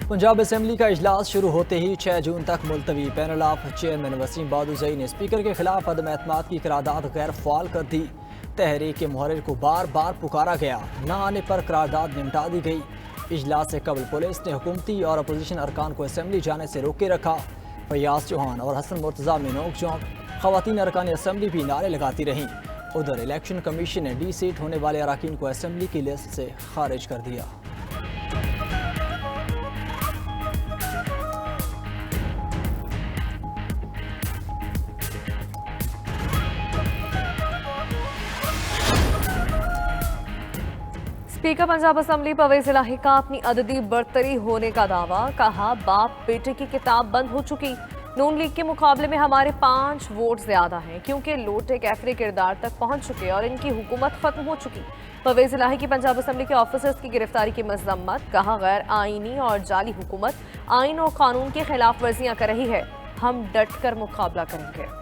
Punjab assembly का इजलास शुरू होते ही 6 जून तक मुलतवी। पैनल ऑफ चेयरमैन वसीम बादुजई ने स्पीकर के खिलाफ अदम एतमाद की करारदाद गैर फाल कर दी। तहरीक के मुहर्रिर को बार बार पुकारा गया, न आने पर करारदाद निपटा दी गई। इजलास से कबल पुलिस ने हुकूमती और अपोजिशन अरकान को असेंबली जाने से रोके रखा। फयाज चौहान और हसन मुर्तज़ा में नोक झोंक, खवातीन अरकान असेंबली भी नारे लगाती रहीं। उधर इलेक्शन कमीशन ने डी सीट होने वाले अरकान को असेंबली की लिस्ट से खारिज कर दिया। स्पीकर पंजाब असेंबली परवेज इलाही का अपनी अददी बरतरी होने का दावा। कहा, बाप बेटे की किताब बंद हो चुकी। नून लीग के मुकाबले में हमारे 5 वोट ज्यादा हैं क्योंकि लोट एक आखिरी किरदार तक पहुंच चुके और इनकी हुकूमत खत्म हो चुकी। परवेज इलाही की पंजाब असेंबली के ऑफिसर्स की गिरफ्तारी की मजम्मत। कहा, गैर आईनी और जाली हुकूमत आइन और कानून की खिलाफ वर्जियां कर रही है, हम डट कर मुकाबला करेंगे।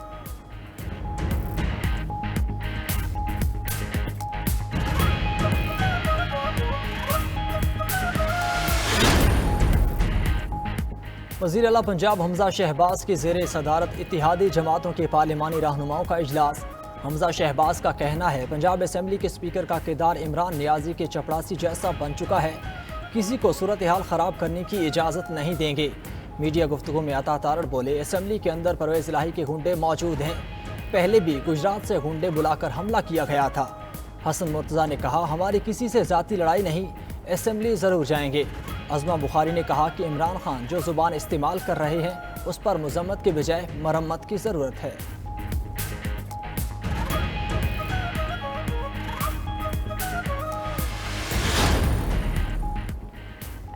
वज़ीर आला पंजाब हमजा शहबाज की ज़ेरे सदारत इत्तिहादी जमातों के पार्लिमानी रहनुमाओं का इजलास। हमजा शहबाज का कहना है, पंजाब असेंबली के स्पीकर का किरदार इमरान नियाजी के चपरासी जैसा बन चुका है, किसी को सूरत हाल ख़राब करने की इजाज़त नहीं देंगे। मीडिया गुफ्तगू में अता तारड़ बोले, असेंबली के अंदर परवेज़ इलाही के गुंडे मौजूद हैं, पहले भी गुजरात से गुंडे बुलाकर हमला किया गया था। हसन मुर्तज़ा ने कहा, हमारी किसी से ज़ाती लड़ाई नहीं, असेंबली ज़रूर जाएंगे। अज़मा बुखारी ने कहा कि इमरान खान जो ज़ुबान इस्तेमाल कर रहे हैं उस पर मजम्मत के बजाय मरम्मत की ज़रूरत है।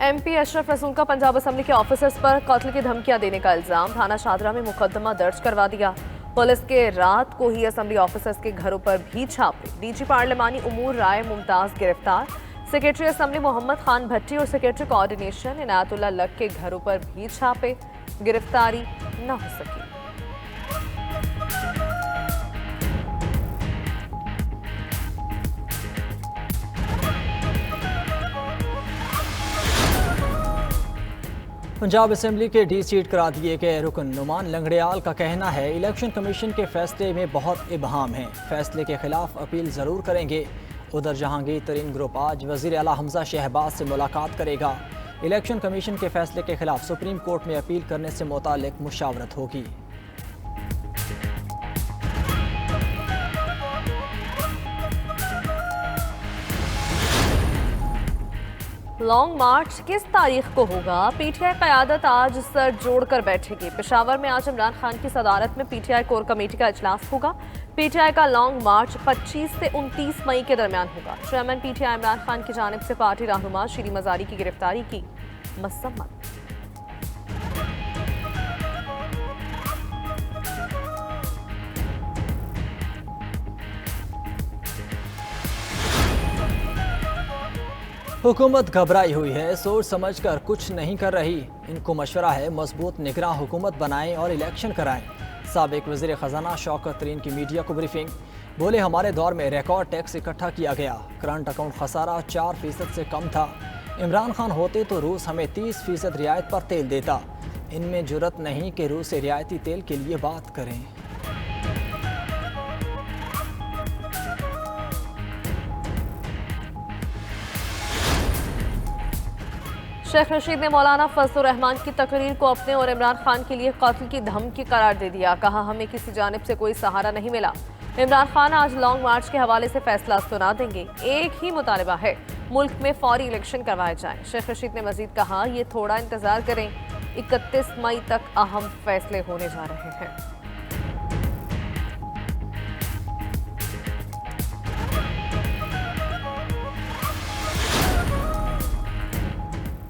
MP अशरफ रसूल का पंजाब असेंबली के ऑफिसर्स पर कत्ल की धमकियां देने का इल्जाम। थाना शादरा में मुकदमा दर्ज करवा दिया। पुलिस के रात को ही असेंबली ऑफिसर्स के घरों पर भी छापे। DG पार्लिमानी उमूर राय मुमताज गिरफ्तार। सेक्रेटरी असेंबली मोहम्मद खान भट्टी और सेक्रेटरी कोऑर्डिनेशन इनायतुल्लाह लक के घरों पर भी छापे, गिरफ्तारी न हो सकी। पंजाब असेंबली के डी सीट करा दिए गए रुकन नुमान लंगड़ियाल का कहना है, इलेक्शन कमीशन के फैसले में बहुत इबहाम है, फैसले के खिलाफ अपील ज़रूर करेंगे। उधर जहांगीर तरीन ग्रुप आज वज़ीर आला हमजा शहबाज से मुलाकात करेगा। इलेक्शन कमीशन के फैसले के खिलाफ सुप्रीम कोर्ट में अपील करने से मुताल्लिक मुशावरत होगी। लॉन्ग मार्च किस तारीख को होगा? PTI क़यादत आज सर जोड़कर बैठेगी। पेशावर में आज इमरान खान की सदारत में PTI कोर कमेटी का इजलास होगा। PTI का लॉन्ग मार्च 25 से 29 मई के दरमियान होगा। चेयरमैन PTI इमरान खान की जानिब से पार्टी रहनुमा शीरी मजारी की गिरफ्तारी की मसम्मत। हुकूमत घबराई हुई है, सोच समझ कर कुछ नहीं कर रही। इनको मशवरा है, मजबूत निगरान हुकूमत बनाएं और इलेक्शन कराएं। साबिक वज़ीर ख़जाना शौकत तरीन की मीडिया को ब्रीफिंग। बोले, हमारे दौर में रिकॉर्ड टैक्स इकट्ठा किया गया, करंट अकाउंट खसारा 4% से कम था। इमरान खान होते तो रूस हमें 30% रियायत पर तेल देता। इनमें जुर्रत नहीं कि रूस से रियायती तेल के लिए बात करें। शेख रशीद ने मौलाना फजलुर रहमान की तकरीर को अपने और इमरान खान के लिए कत्ल की धमकी करार दे दिया। कहा, हमें किसी जानिब से कोई सहारा नहीं मिला। इमरान खान आज लॉन्ग मार्च के हवाले से फैसला सुना देंगे। एक ही मुतालबा है, मुल्क में फौरी इलेक्शन करवाए जाएं। शेख रशीद ने मजीद कहा, ये थोड़ा इंतजार करें, 31 मई तक अहम फैसले होने जा रहे हैं।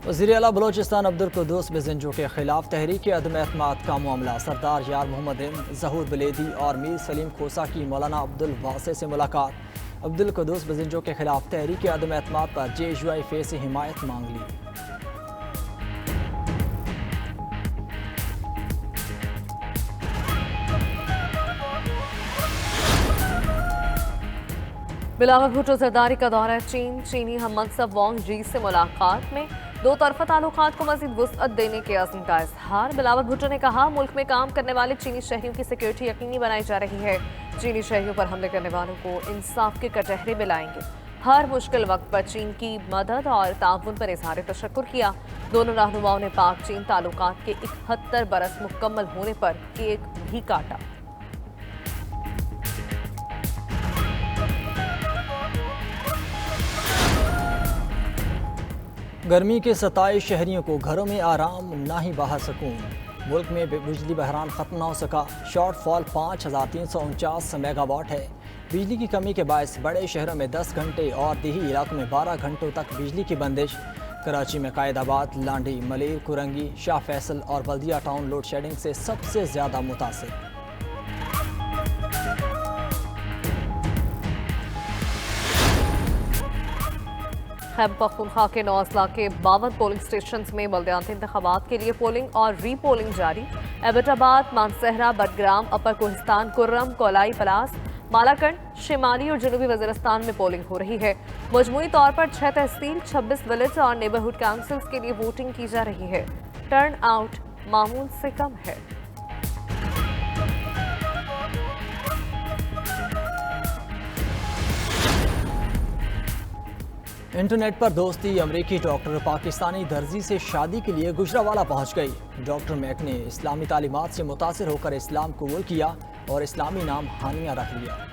वज़ीर आला बलोचिस्तान अब्दुल कुद्दूस बेज़ंजो के खिलाफ तहरीक अदम एतमाद का मामला। सरदार यार मोहम्मद हिंद, ज़हूर बलेदी और मीर सलीम खोसा की मौलाना अब्दुल वासे से मुलाकात। अब्दुल कुद्दूस बेज़ंजो के खिलाफ तहरीक अदम एतमाद पर JUIF से हिमायत मांग ली। बिलावल भुट्टो जरदारी का दौरा चीन। चीनी हम मनसब वांग जी से मुलाकात में दो तरफा ताल्लुकात को मजीद वुसअत देने के अज़्म का इजहार। बिलावल भुट्टो ने कहा, मुल्क में काम करने वाले चीनी शहरियों की सिक्योरिटी यकीनी बनाई जा रही है। चीनी शहरियों पर हमले करने वालों को इंसाफ के कटहरे मिलाएंगे। हर मुश्किल वक्त पर चीन की मदद और ताउन पर इजहार तशक्कुर किया। दोनों रहनुमाओं ने पाक चीन ताल्लुकात के 71 बरस मुकम्मल होने पर केक भी काटा। गर्मी के 27 शहरियों को घरों में आराम, ना ही बाहर सुकून। मुल्क में बिजली बहरान खत्म न हो सका। शॉर्टफॉल 5349 मेगावाट है। बिजली की कमी के बायस बड़े शहरों में 10 घंटे और देही इलाकों में 12 घंटों तक बिजली की बंदिश। कराची में कायदाबाद, लांडी, मलेर, कुरंगी, शाह फैसल और बल्दिया टाउन लोड शेडिंग से सबसे ज़्यादा मुतासिर। खैबर पख्तूनख्वा के 9 अजला के 52 पोलिंग स्टेशन में बल्दियाती इंतखाबात के लिए पोलिंग और रीपोलिंग जारी। एबटाबाद, मानसहरा, बडग्राम, अपर कोहिस्तान, कुर्रम, कोलाई पलास, मालाकंड, शिमाली और जनूबी वज़ीरिस्तान में पोलिंग हो रही है। मजमूई तौर पर 6 तहसील, 26 विलेज और नेबरहुड काउंसिल्स के लिए वोटिंग की जा रही है। टर्न आउट मामूल से कम है। इंटरनेट पर दोस्ती। अमेरिकी डॉक्टर पाकिस्तानी दर्जी से शादी के लिए गुजरावाला पहुंच गई। डॉक्टर मैक ने इस्लामी तालीमात से मुतासिर होकर इस्लाम कबूल किया और इस्लामी नाम हानिया रख लिया।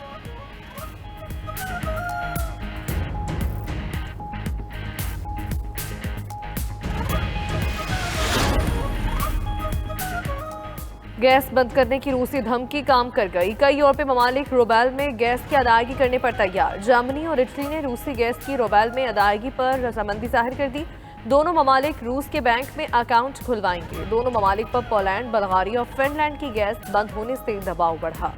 गैस बंद करने की रूसी धमकी काम कर गई। कई यूरोपीय ममालिक रूबेल में गैस की अदायगी करने पर तैयार। जर्मनी और इटली ने रूसी गैस की रूबेल में अदायगी पर रजामंदी जाहिर कर दी। दोनों ममालिक रूस के बैंक में अकाउंट खुलवाएंगे। दोनों ममालिक पर पोलैंड, बल्गारिया और फिनलैंड की गैस बंद होने से दबाव बढ़ा।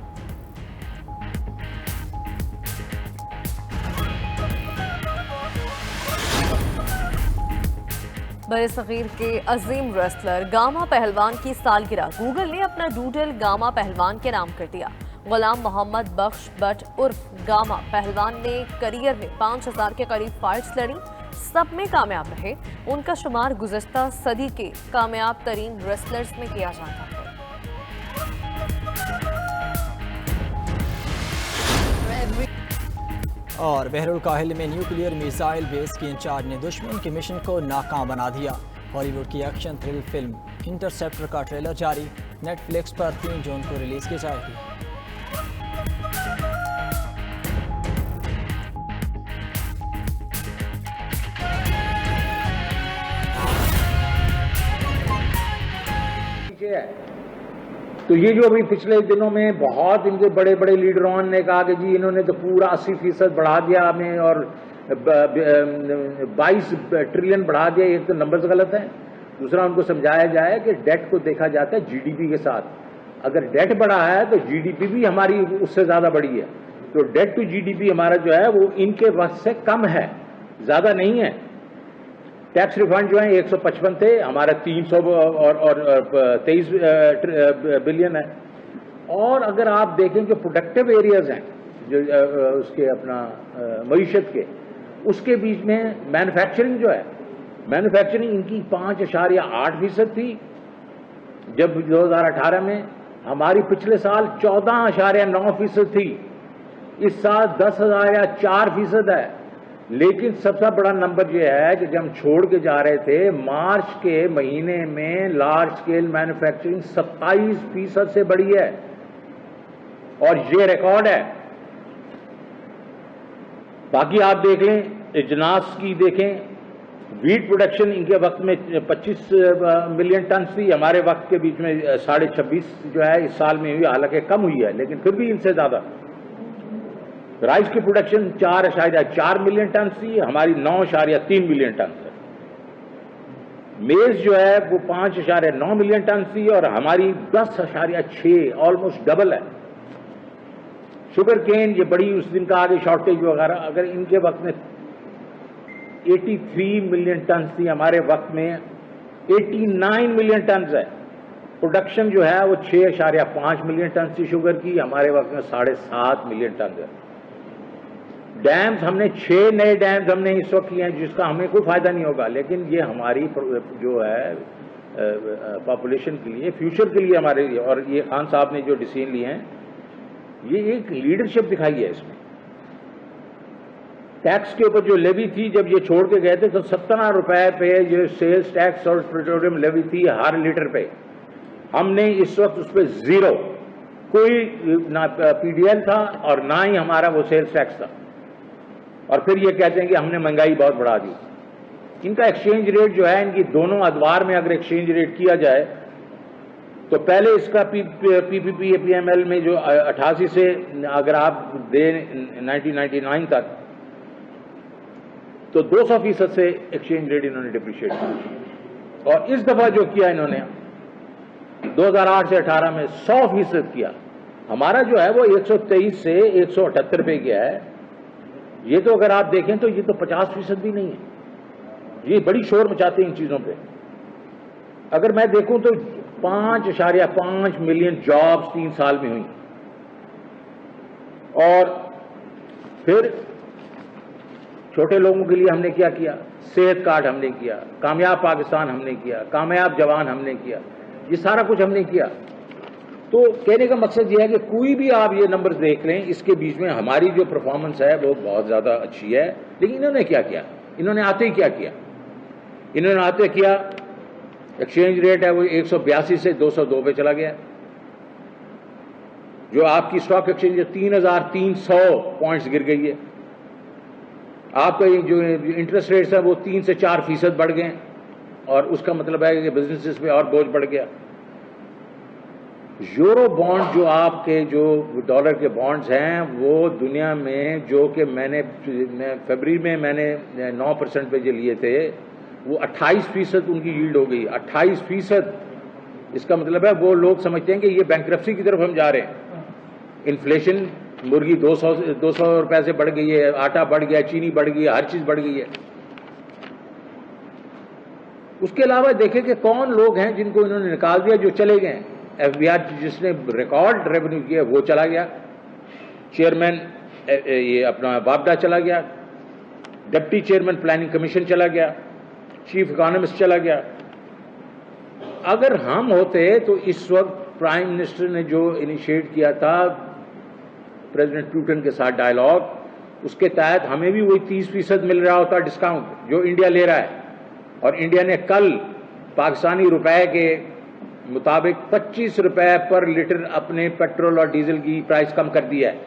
बरसगीर के अजीम रेसलर गामा पहलवान की सालगिरह। गूगल ने अपना डूडल गामा पहलवान के नाम कर दिया। गुलाम मोहम्मद बख्श बट उर्फ गामा पहलवान ने करियर में 5000 के करीब फाइट्स लड़ी, सब में कामयाब रहे। उनका शुमार गुज़श्ता सदी के कामयाब तरीन रेसलर्स में किया जाता है। और बहरुल काहिल में न्यूक्लियर मिसाइल बेस की इंचार्ज ने दुश्मन के मिशन को नाकाम बना दिया। हॉलीवुड की एक्शन थ्रिल फिल्म इंटरसेप्टर का ट्रेलर जारी। नेटफ्लिक्स पर 3 जून को रिलीज की जाएगी। तो ये जो अभी पिछले दिनों में बहुत इनके बड़े बड़े लीडरों ने कहा कि जी इन्होंने तो पूरा 80% बढ़ा दिया हमें और 22 ट्रिलियन बढ़ा दिया। एक तो नंबर्स गलत हैं, दूसरा उनको समझाया जाए कि डेट को देखा जाता है जीडीपी के साथ। अगर डेट बढ़ा है तो जीडीपी भी हमारी उससे ज़्यादा बढ़ी है। तो डेट टू जीडीपी हमारा जो है वो इनके वक्त से कम है, ज़्यादा नहीं है। टैक्स रिफंड जो है 155 थे, हमारा 300 और 23 बिलियन है। और अगर आप देखें जो प्रोडक्टिव एरियाज हैं जो उसके अपना मईशत के, उसके बीच में मैन्युफैक्चरिंग जो है, मैन्युफैक्चरिंग इनकी 5.8% थी जब 2018 में, हमारी पिछले साल 14.9% थी। इस साल 10,004% है। लेकिन सबसे बड़ा नंबर यह है कि जब हम छोड़ के जा रहे थे मार्च के महीने में लार्ज स्केल मैन्युफैक्चरिंग 27% से बढ़ी है और ये रिकॉर्ड है। बाकी आप देख लें, इजनास की देखें, वीट प्रोडक्शन इनके वक्त में 25 मिलियन टन थी, हमारे वक्त के बीच में 26.5 जो है इस साल में हुई, हालांकि कम हुई है लेकिन फिर भी इनसे ज्यादा। राइस की प्रोडक्शन 4.4 मिलियन टन थी, हमारी 9.3 मिलियन टन है। मेज जो है वो 5.9 मिलियन टन थी और हमारी 10.6, ऑलमोस्ट डबल है। शुगर केन ये बड़ी उस दिन का आगे शॉर्टेज वगैरह, अगर इनके वक्त में 83 मिलियन टन थी, हमारे वक्त में 89 मिलियन टन है। प्रोडक्शन जो है वो 6.5 मिलियन टन थी शुगर की, हमारे वक्त में 7.5 मिलियन टन है। डैम्स हमने 6 नए डैम्स हमने इस वक्त किए हैं, जिसका हमें कोई फायदा नहीं होगा, लेकिन ये हमारी जो है पॉपुलेशन के लिए, फ्यूचर के लिए हमारे लिए, और ये खान साहब ने जो डिसीजन लिए हैं, ये एक लीडरशिप दिखाई है इसमें। टैक्स के ऊपर जो लेवी थी, जब ये छोड़ के गए थे तो 17 रुपए पे जो सेल्स टैक्स और पेट्रोलियम लेवी थी हर लीटर पे, हमने इस वक्त उस पर जीरो, कोई ना पीडीएल था और ना ही हमारा वो सेल्स टैक्स था। और फिर ये कहते हैं कि हमने महंगाई बहुत बढ़ा दी। इनका एक्सचेंज रेट जो है, इनकी दोनों अदवार में अगर एक्सचेंज रेट किया जाए तो पहले इसका पीपीपी पीएमएल में जो 88 से अगर आप दें 1999 तक, तो 200% से एक्सचेंज रेट इन्होंने डिप्रिशिएट किया। और इस दफा जो किया इन्होंने 2008 से 18 में 100% किया। हमारा जो है वो 123 से 178 पे गया है। ये तो अगर आप देखें तो ये तो 50% भी नहीं है। ये बड़ी शोर मचाते हैं इन चीजों पे। अगर मैं देखूं तो 5.5 मिलियन जॉब्स 3 साल में हुई। और फिर छोटे लोगों के लिए हमने क्या किया, सेहत कार्ड हमने किया, कामयाब पाकिस्तान हमने किया, कामयाब जवान हमने किया, ये सारा कुछ हमने किया। तो कहने का मकसद ये है कि कोई भी आप ये नंबर्स देख लें, इसके बीच में हमारी जो परफॉर्मेंस है वो बहुत ज्यादा अच्छी है। लेकिन इन्होंने क्या किया, इन्होंने आते ही क्या किया, इन्होंने आते किया एक्सचेंज रेट है वो 182 से 202 पे चला गया। जो आपकी स्टॉक एक्सचेंज 3300 पॉइंट्स गिर गई है। आपका जो इंटरेस्ट रेट्स है वो 3 से 4% बढ़ गए, और उसका मतलब है कि बिजनेसेस पे और बोझ बढ़ गया। यूरो बॉन्ड जो आपके जो डॉलर के बॉन्ड्स हैं वो दुनिया में, जो कि मैंने फरवरी में मैंने 9% पे जो लिए थे, वो 28% उनकी यील्ड हो गई। 28%। इसका मतलब है वो लोग समझते हैं कि ये बैंकरप्सी की तरफ हम जा रहे हैं। इन्फ्लेशन, मुर्गी 200 रुपए से बढ़ गई है, आटा बढ़ गया, चीनी बढ़ गई है, हर चीज बढ़ गई है। उसके अलावा देखें कि कौन लोग हैं जिनको इन्होंने निकाल दिया, जो चले गए। एफबीआई जिसने रिकॉर्ड रेवेन्यू किया वो चला गया, चेयरमैन ये अपना वापडा चला गया, डिप्टी चेयरमैन प्लानिंग कमीशन चला गया, चीफ इकोनॉमिस्ट चला गया। अगर हम होते तो इस वक्त प्राइम मिनिस्टर ने जो इनिशिएट किया था प्रेसिडेंट पुतिन के साथ डायलॉग, उसके तहत हमें भी वही 30% मिल रहा होता डिस्काउंट जो इंडिया ले रहा है। और इंडिया ने कल पाकिस्तानी रुपए के मुताबिक 25 रुपए पर लीटर अपने पेट्रोल और डीजल की प्राइस कम कर दिया है।